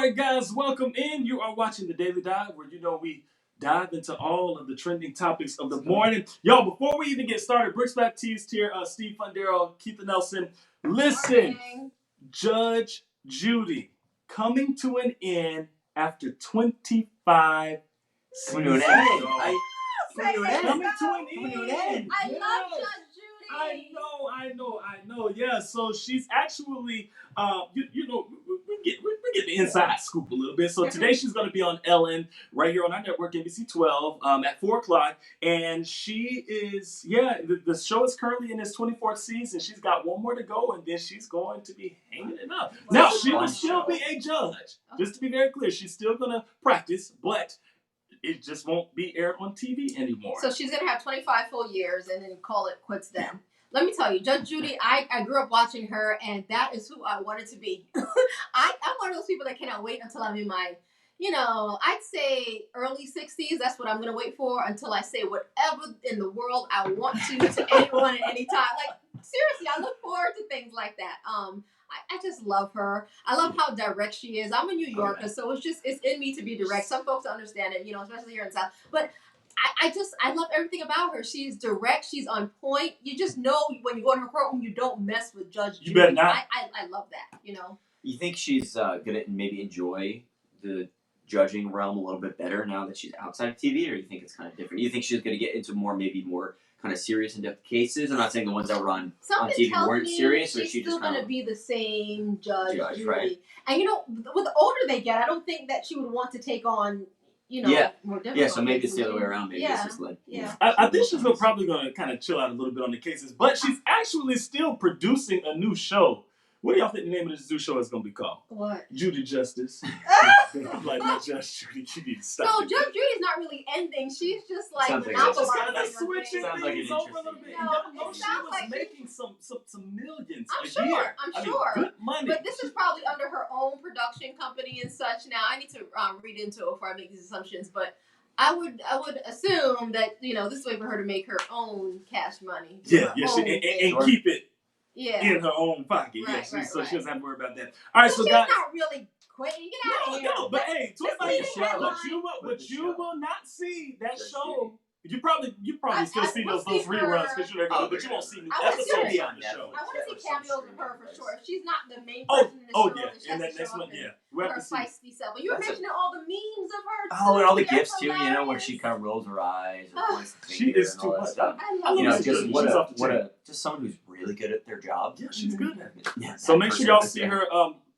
right, guys, welcome in. You are watching the Daily Dive, where we dive into all of the trending topics of the morning. Yo, before we even get started, Brooks Baptiste here, Steve Fundero, Keith Nelson. Listen, Judge Judy coming to an end after 25 seasons. Coming to an end. I love Judge Judy. I know. Yeah, so she's actually, we get the inside scoop a little bit. So today she's going to be on Ellen right here on our network, NBC 12, at 4 o'clock. And she is, the show is currently in its 24th season. She's got one more to go, and then she's going to be hanging it up. Now, she will still be a judge. Just to be very clear, she's still going to practice, but it just won't be aired on TV anymore. So she's going to have 25 full years and then call it quits then. Let me tell you, Judge Judy, I grew up watching her, and that is who I wanted to be. I'm one of those people that cannot wait until I'm in my, I'd say early 60s. That's what I'm going to wait for until I say whatever in the world I want to anyone at any time. Like, seriously, I look forward to things like that. I just love her. I love how direct she is. I'm a New Yorker, so it's in me to be direct. Some folks understand it, especially here in the South. But I love everything about her. She's direct. She's on point. You just know when you go in her courtroom, you don't mess with Judge Judy. You better not. I love that, You think she's going to maybe enjoy the judging realm a little bit better now that she's outside of TV, or you think it's kind of different? You think she's going to get into more kind of serious in-depth cases? I'm not saying the ones that were on TV weren't serious, or she's still going to be the same Judge Judy. Right? And with the older they get, I don't think that she would want to take on more difficult. Yeah, so maybe it's the other way around. Maybe it's just like, I think she's probably going to kind of chill out a little bit on the cases, but she's actually still producing a new show. What do y'all think the name of this new show is going to be called? What? Judy Justice. I'm like, no, Judge Judy, you need to stop. No, Judge Judy's not really ending. She's just like monopolizing. She's kind of switching things over a little bit. It sounds like making some millions I'm a sure. year. I'm sure. Good money. But this is probably under her own production company and such. Now, I need to read into it before I make these assumptions, but I would assume that this is a way for her to make her own cash money. Yeah, and keep it in her own pocket. Right, so right. she doesn't have to worry about that. All right, so she's guys, not really quitting. Get out of here. No, but hey, you will not see that show. You probably still see those reruns because you're there, but you won't see new episodes on the show. I want to see cameos of her for sure. If she's not the main person in the show, and that next one, her feisty self. But you were mentioning all the memes of her. Oh, and all the gifts too. Where she kind of rolls her eyes or points the finger. She is and all too that much. stuff. I love her. Just someone who's really good at their job. Yeah, she's good at it. Yeah, so make sure y'all see her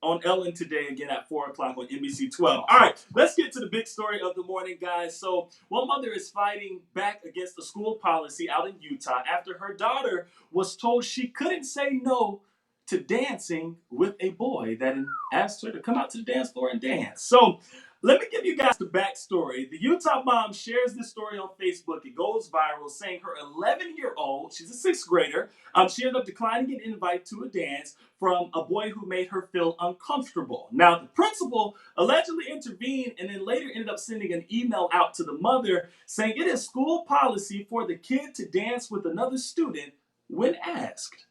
on Ellen today again at 4 o'clock on NBC 12. All right, let's get to the big story of the morning, guys. So one mother is fighting back against a school policy out in Utah after her daughter was told she couldn't say no to dancing with a boy that asked her to come out to the dance floor and dance. So let me give you guys the backstory. The Utah mom shares this story on Facebook. It goes viral, saying her 11-year-old, she's a 6th grader, she ended up declining an invite to a dance from a boy who made her feel uncomfortable. Now, the principal allegedly intervened and then later ended up sending an email out to the mother saying it is school policy for the kid to dance with another student when asked.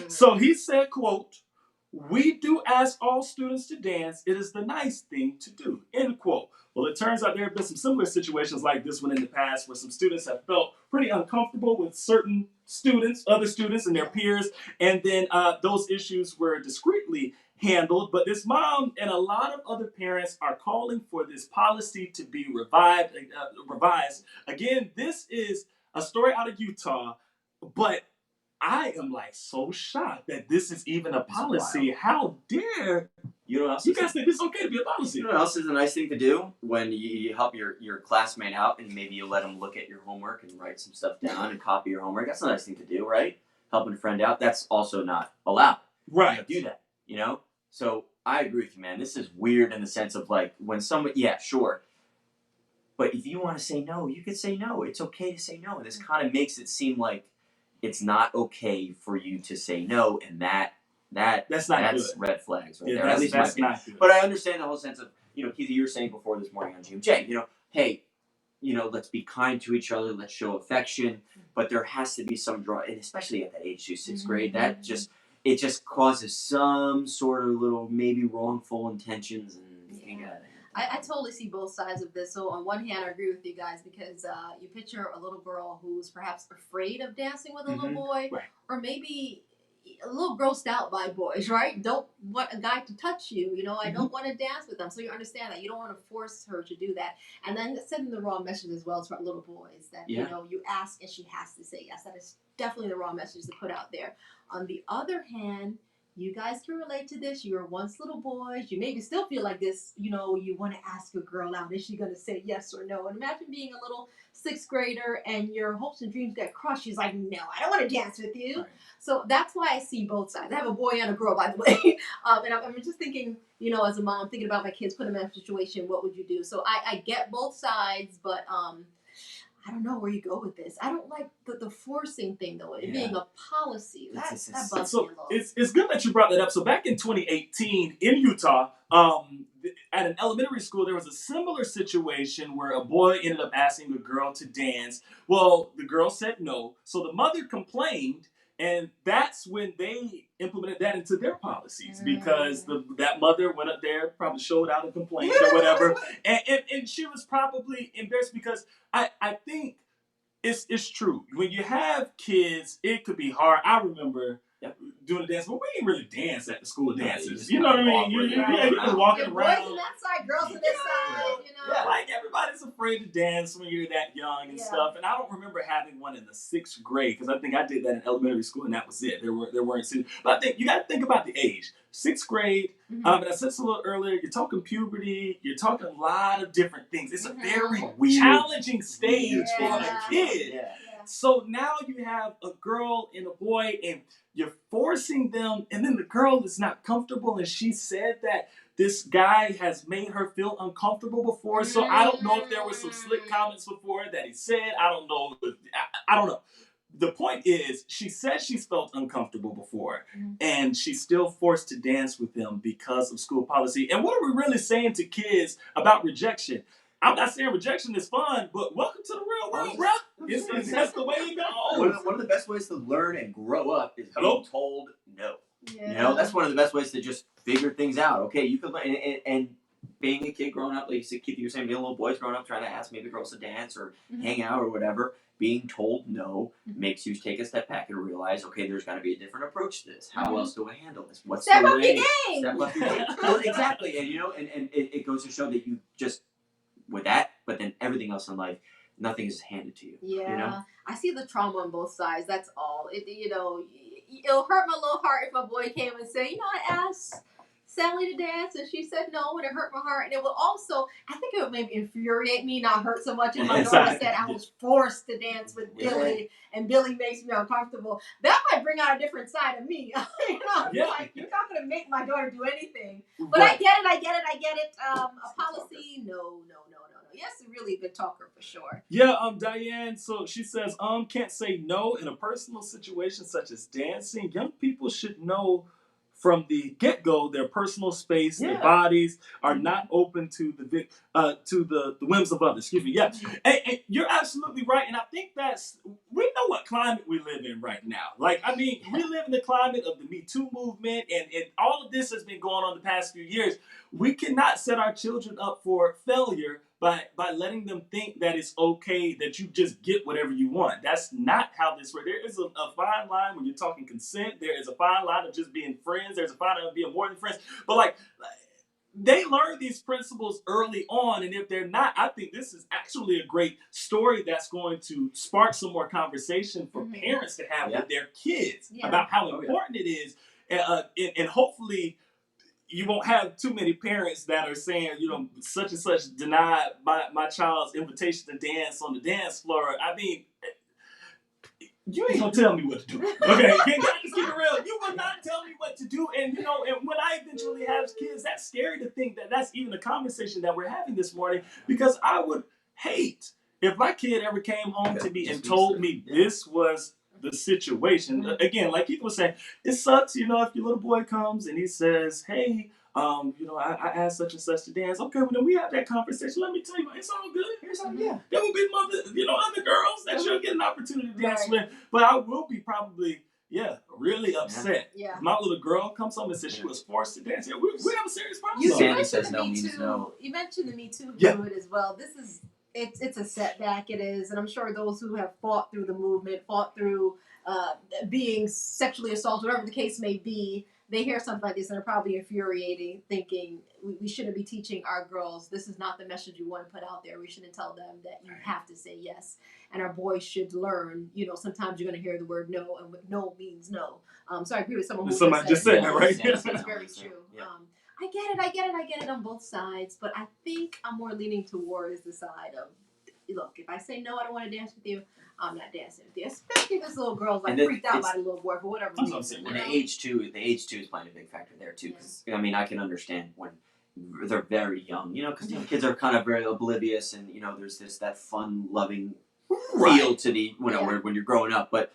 So he said, quote, "We do ask all students to dance. It is the nice thing to do," end quote. Well, it turns out there have been some similar situations like this one in the past where some students have felt pretty uncomfortable with certain students, other students and their peers, and then those issues were discreetly handled. But this mom and a lot of other parents are calling for this policy to be revised. Again, this is a story out of Utah, but I am so shocked that this is even a policy. How dare you guys think this is okay to be a policy? You know what else is a nice thing to do when you help your classmate out and maybe you let them look at your homework and write some stuff down and copy your homework? That's a nice thing to do, right? Helping a friend out. That's also not allowed. Right. You do that, So I agree with you, man. This is weird in the sense of when someone, sure. But if you want to say no, you can say no. It's okay to say no. This kind of makes it seem like it's not okay for you to say no, and that's red flags right there. At least that's my opinion. not good. But I understand the whole sense of, Keith, you were saying before this morning on GMJ, hey, let's be kind to each other, let's show affection, but there has to be some draw, and especially at that age, 6th grade, that just it just causes some sort of little maybe wrongful intentions, and you got I totally see both sides of this. So on one hand, I agree with you guys because you picture a little girl who's perhaps afraid of dancing with a little boy, Right. or maybe a little grossed out by boys, right? Don't want a guy to touch you. You know, I don't want to dance with them. So you understand that you don't want to force her to do that, and then sending the wrong message as well to little boys that you know you ask and she has to say yes. That is definitely the wrong message to put out there. On the other hand, you guys can relate to this. You were once little boys. You maybe still feel like this. You know, you want to ask a girl out. Is she going to say yes or no? And imagine being a little sixth grader and your hopes and dreams get crushed. She's like, no, I don't want to dance with you. Right. So that's why I see both sides. I have a boy and a girl, by the way. And I'm just thinking, you know, as a mom, thinking about my kids, put them in a situation, what would you do? So I get both sides, but I don't know where you go with this. I don't like the forcing thing, though. It being a policy. That bugs me a little. It's good that you brought that up. So back in 2018 in Utah, at an elementary school, there was a similar situation where a boy ended up asking a girl to dance. Well, the girl said no. So the mother complained, and that's when they implemented that into their policies because that mother went up there, probably showed out and complained or whatever. And she was probably embarrassed because I think it's true. When you have kids, it could be hard. I remember doing a dance, but we didn't really dance at the school dances. You know what I mean? You're just walking around. Boys on that side, girls on this side, you know. Yeah, like everybody's afraid to dance when you're that young and stuff. And I don't remember having one in the 6th grade because I think I did that in elementary school and that was it. There weren't. But I think you got to think about the age. 6th grade. And I said this a little earlier. You're talking puberty. You're talking a lot of different things. It's a very challenging stage for a kid. Yeah. So now you have a girl and a boy, and you're forcing them, and then the girl is not comfortable, and she said that this guy has made her feel uncomfortable before. So I don't know if there were some slick comments before that he said. I don't know. I don't know. The point is, she said she's felt uncomfortable before, and she's still forced to dance with him because of school policy. And what are we really saying to kids about rejection? I'm not saying rejection is fun, but welcome to the real world, bro. It's that's the way it goes. One of the best ways to learn and grow up is being told no. Yeah. You know, that's one of the best ways to just figure things out. Okay, you could learn, and being a kid growing up, like Keith, you were saying, being little boys growing up, trying to ask maybe girls to dance or hang out or whatever. Being told no makes you take a step back and realize, okay, there's got to be a different approach to this. How else do I handle this? What's Step the up way? your game. Step up your game. Well, exactly, and you know, and it goes to show that you just with that, but then everything else in life, nothing is handed to you. Yeah, you know? I see the trauma on both sides. That's all. It'll hurt my little heart if a boy came and said, you know, I asked Sally to dance and she said no, and it hurt my heart. And it will also, I think it would maybe infuriate me, not hurt so much if my daughter said I was forced to dance with Billy and Billy makes me uncomfortable. That might bring out a different side of me. You know, like, you're not going to make my daughter do anything. But I get it. A policy, no. Yes, a really good talker for sure. Yeah, Diane, so she says, can't say no in a personal situation such as dancing. Young people should know from the get-go their personal space, their bodies are not open to the whims of others. Excuse me. Yeah, and you're absolutely right. And I think we know what climate we live in right now. Like, I mean, we live in the climate of the Me Too movement, and all of this has been going on the past few years. We cannot set our children up for failure by letting them think that it's okay that you just get whatever you want. That's not how this works. There is a fine line when you're talking consent. There is a fine line of just being friends. There's a fine line of being more than friends. But like, they learn these principles early on, and if they're not, I think this is actually a great story that's going to spark some more conversation for parents to have with their kids about how important it is, and hopefully you won't have too many parents that are saying, you know, such and such denied my child's invitation to dance on the dance floor. I mean, you ain't gonna tell me what to do. Okay, can I just keep it real? You will not tell me what to do. And you know, and when I eventually have kids, that's scary to think that that's even a conversation that we're having this morning, because I would hate if my kid ever came home to me and told me this was the situation. Again, like Keith was saying, it sucks, you know, if your little boy comes and he says, hey, you know, I asked such and such to dance. Okay, well, then we have that conversation. Let me tell you, it's all good. There will be other girls that you'll get an opportunity to dance with. But I will be probably Yeah, really upset. Yeah. My little girl comes home and says she was forced to dance. Yeah, we have a serious problem. You Sandy mentioned says the no Me means Too. no. You mentioned the Me Too Yeah. movement as well. This is it's a setback. It is, and I'm sure those who have fought through the movement, fought through being sexually assaulted, whatever the case may be, they hear something like this and are probably infuriating, thinking we shouldn't be teaching our girls. This is not the message we want to put out there. We shouldn't tell them that you have to say yes. And our boys should learn. Sometimes you're going to hear the word no, and no means no. So I agree with someone who Somebody just said that, right? It's very true. Yeah. I get it on both sides, but I think I'm more leaning towards the side of, look, if I say no, I don't want to dance with you, I'm not dancing with you. Especially if this little girl's like freaked out by the little boy for whatever reason. And the age too is playing a big factor there too. Because I mean, I can understand when they're very young, because kids are kind of very oblivious, and there's that fun-loving feel to the when you're growing up, but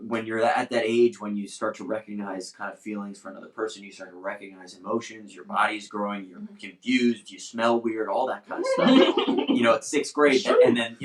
when you're at that age, when you start to recognize kind of feelings for another person, you start to recognize emotions, your body's growing, you're confused, you smell weird, all that kind of stuff. At 6th grade, Sure. and then,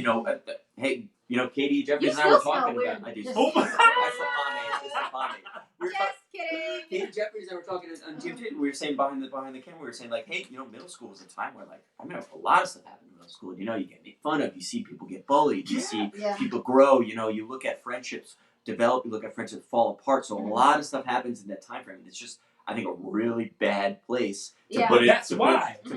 hey, Katie Jeffries and I were talking about, I do. Just Oh, kidding. that's the pomade. It's the pomade. Just kidding. Katie Jeffries and I were talking on TV. We were saying behind the camera, we were saying like, hey, middle school was a time where a lot of stuff happened in middle school. You get made fun of. You see people get bullied. You see people grow. You look at friendships develop. You look at friendships fall apart. So a lot of stuff happens in that time frame. It's just, I think, a really bad place to put it. That's why to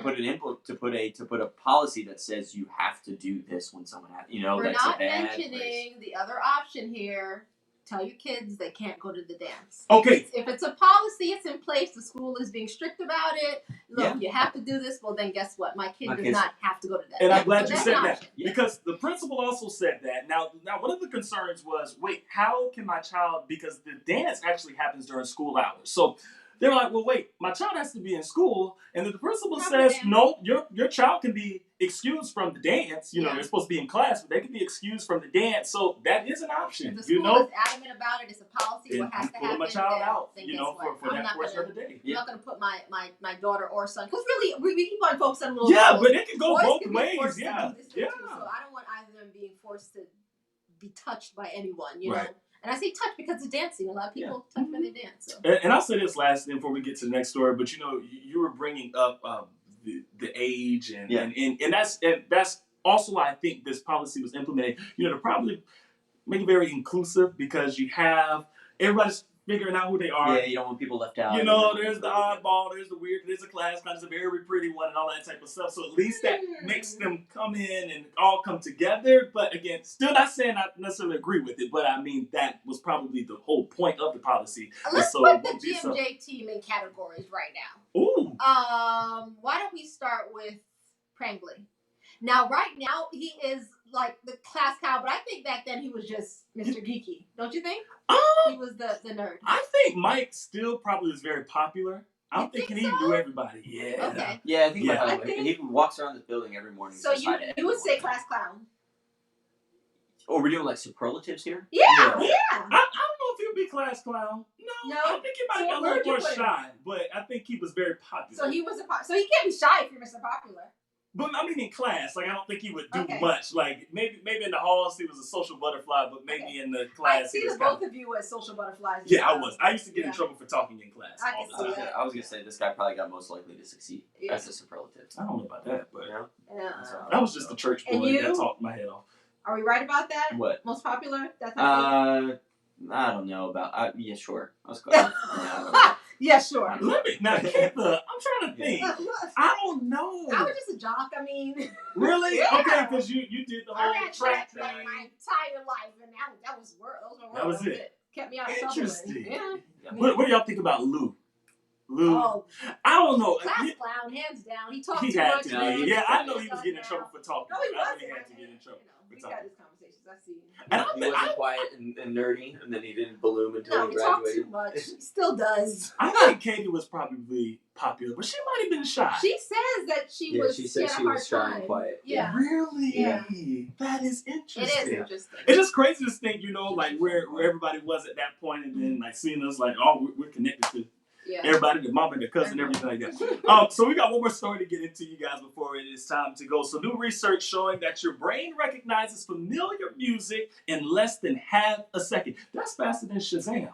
put a policy that says you have to do this when someone has, We're that's not a bad mentioning place. the other option here. Tell your kids they can't go to the dance. Okay. If it's a policy, it's in place. The school is being strict about it. Look, you have to do this. Well, then guess what? My kid does not have to go to that. And I'm glad you said that option. because the principal also said that. Now, one of the concerns was, wait, how can my child? Because the dance actually happens during school hours, so. They're like, well, wait, my child has to be in school. And the principal says, no, your child can be excused from the dance. They're supposed to be in class, but they can be excused from the dance. So that is an option. If the school is adamant about it, it's a policy. What has to happen? My child out, then for that portion of the day. I'm not going to put my daughter or son, because really, we keep on focusing on little schools. But it can go both ways. Yeah. So I don't want either of them being forced to be touched by anyone, know. And I say touch because it's dancing. A lot of people touch when they dance. So. And I'll say this last thing before we get to the next story. But you were bringing up the age and that's also why I think this policy was implemented. To probably make it very inclusive because you have everybody's figuring out who they are. Yeah, you don't want people left out. There's the oddball, there's the weird, there's a class, there's a very pretty one, and all that type of stuff. So at least that makes them come in and all come together. But again, still not saying I necessarily agree with it, but I mean, that was probably the whole point of the policy. Let's put the GMJ team in categories right now. Ooh. Why don't we start with Prangley? Now, right now, he is like the class cow, but I think back then he was just Mr. Geeky. Don't you think? He was the nerd. I think Mike still probably was very popular. I'm thinking he knew everybody. Yeah. Okay. Yeah, I think he walks around this building every morning. So you would say class clown. Oh, we're doing like superlatives here? Yeah. I don't know if he would be class clown. No. I think he might be a little more shy, but I think he was very popular. So he was so he can't be shy if you're Mr. Popular. But I mean, in class, I don't think he would do much. Like maybe in the halls he was a social butterfly, but maybe in the class. I see the both of you as social butterflies. Yeah, I was. I used to get in trouble for talking in class all the time. I was gonna say this guy probably got most likely to succeed. That's a superlative. I don't know about that, but I was just a church boy that talked my head off. Are we right about that? What? Most popular? That's I don't know about. Yeah, sure. Let's go. Yeah, sure. Let me now, Kayla, I'm trying to think. I don't know. I was just a jock. I mean, really? Yeah. Okay, because you did the whole track thing. My entire life, and that was that was it. Kept me out of trouble. Interesting. Yeah. What do y'all think about Lou? I don't know. Class clown, hands down. He talked too much. Yeah, I know he was getting in trouble for talking. No, he wasn't. He had to get in trouble. We've had these conversations. I've seen. He wasn't quiet and nerdy, and then he didn't bloom until he talked graduated. too much. He still does. I think Katie was probably popular, but she might have been shy. She says that she was. She said she was shy and quiet. Yeah. Really? Yeah. That is interesting. It is interesting. It's just crazy to think, like where everybody was at that point, and then like seeing us like, oh, we're connected to. Yeah. Everybody, the mom and the cousin, everything like that. So we got one more story to get into, you guys, before it is time to go. So new research showing that your brain recognizes familiar music in less than half a second. That's faster than Shazam.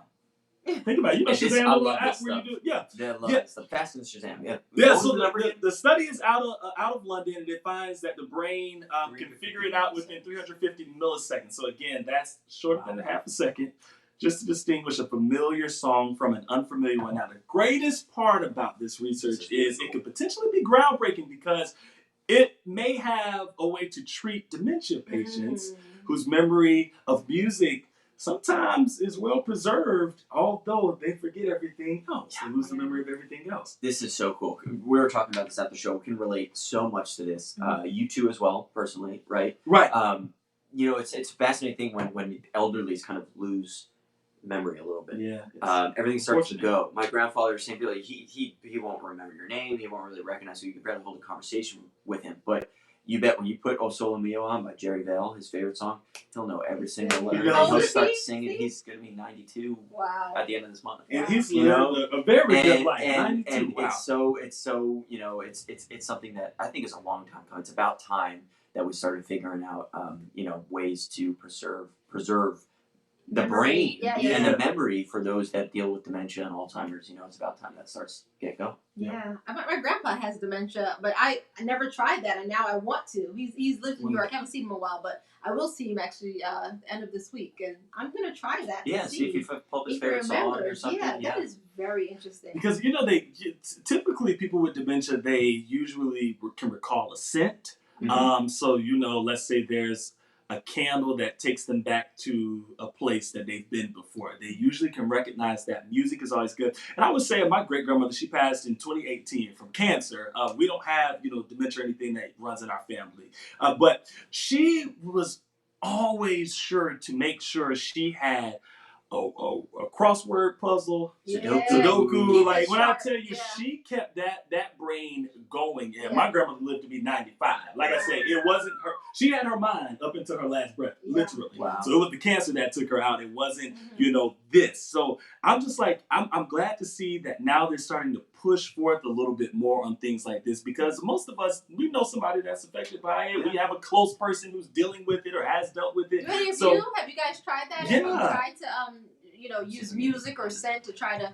Think about it. You know And this- Shazam, I the little love app this where you stuff. do it. Yeah. Yeah, I love Yeah. it. The Fast and Shazam. Yeah. Yeah, What was so the number again? the study is out of London, and it finds that the brain can figure it out within 350 milliseconds. So again, that's shorter than a half a second, just to distinguish a familiar song from an unfamiliar one. Now, the greatest part about this research is it could potentially be groundbreaking because it may have a way to treat dementia patients whose memory of music sometimes is well preserved, although they forget everything else. They lose the memory of everything else. This is so cool. We were talking about this at the show. We can relate so much to this. You too as well, personally, right? Right. You know, it's a fascinating thing when elderlies kind of lose memory a little bit. Yeah. Everything starts to go. My grandfather, same deal. He won't remember your name. He won't really recognize you. You can barely hold a conversation with him. But you bet when you put O Sole Mio on by Jerry Vale, his favorite song, he'll know every single letter. He'll start singing. He's gonna be 92 at the end of this month. And he's lived a very good life. 92. And wow. it's so you know it's something that I think is a long time coming. It's about time that we started figuring out ways to preserve the brain and the memory for those that deal with dementia and Alzheimer's. It's about time that starts to get going. Yeah, my grandpa has dementia, but I never tried that, and now I want to. He's lived in New York. I haven't seen him in a while, but I will see him actually the end of this week, and I'm gonna try that. Yeah, see if you pull up his favorite song or something. Yeah, that is very interesting. Because typically people with dementia, they usually can recall a scent. So let's say there's a candle that takes them back to a place that they've been before. They usually can recognize that. Music is always good. And I would say my great-grandmother, she passed in 2018 from cancer. We don't have, dementia or anything that runs in our family. But she was always sure to make sure she had a crossword puzzle, Sudoku. Like when I tell you, she kept that brain going. And my grandmother lived to be 95. Like I said, it wasn't her. She had her mind up until her last breath, literally. Wow. So it was the cancer that took her out. It wasn't, this. So I'm just like, I'm glad to see that now they're starting to push forth a little bit more on things like this, because most of us, we know somebody that's affected by it. We have a close person who's dealing with it or has dealt with it. Have you guys tried that? Yeah. Have you tried to use music or scent to try to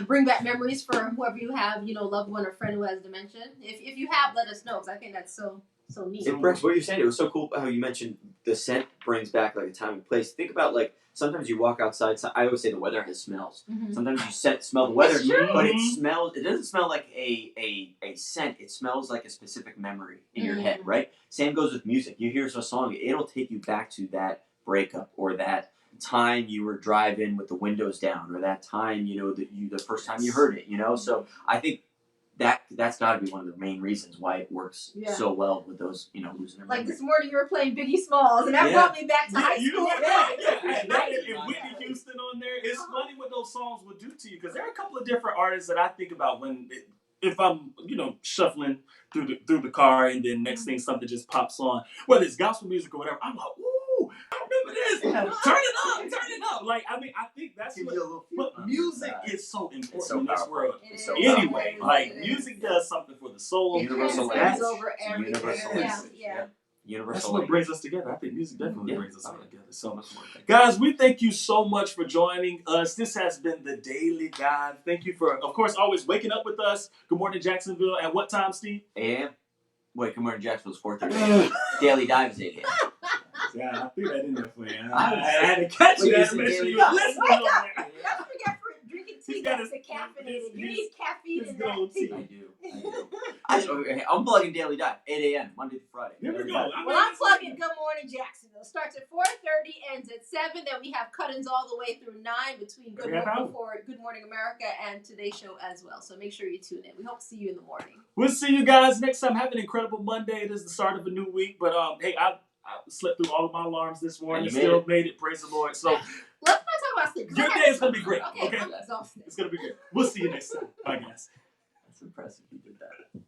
bring back memories for whoever you have, loved one or friend who has dementia? If you have, let us know, because I think that's so neat. What you're saying, it was so cool how you mentioned the scent brings back like a time and place. Think about sometimes you walk outside. I always say the weather has smells. Sometimes you smell the weather, but it doesn't smell like a scent. It smells like a specific memory in your head, right? Same goes with music. You hear a song, it'll take you back to that breakup or that time you were driving with the windows down, or that time the first time you heard it. So I think that's got to be one of the main reasons why it works so well with those losing their memory. Like this morning you were playing Biggie Smalls, and that brought me back to high school. And Whitney Houston on there. It's funny what those songs will do to you, because there are a couple of different artists that I think about if I'm shuffling through the car, and then next thing something just pops on, whether it's gospel music or whatever. I'm like, ooh, I remember this. Turn it up. Like, I think that's what music is so important in this world. Anyway, music does something for the soul. Universal over everything. That's what brings us together. I think music definitely brings us all together. So, guys, we thank you so much for joining us. This has been the Daily Dive. Thank you for, of course, always waking up with us. Good morning, Jacksonville. At what time, Steve? 8 a.m. Wait, good morning, Jacksonville's 4:30. Daily Dive is 8 a.m. Yeah, I threw that in there for you. I had to catch you. Make sure you listening on there. Don't forget for drinking tea that's decaffeinated. You need caffeine in that tea. I do. I'm plugging Daily Dive, 8 a.m., Monday to Friday. Here we go. Well, I'm plugging Good Morning Jacksonville. Starts at 4:30, ends at 7. Then we have cut-ins all the way through 9 between Good Morning America and Today's Show as well. So make sure you tune in. We hope to see you in the morning. We'll see you guys next time. Have an incredible Monday. It is the start of a new week. But hey, I slept through all of my alarms this morning. Still made it. Praise the Lord. So let's not talk about sleep. Your day is going to be great. Okay? I'm exhausted. It's going to be great. We'll see you next time. Bye, guys. That's impressive you did that.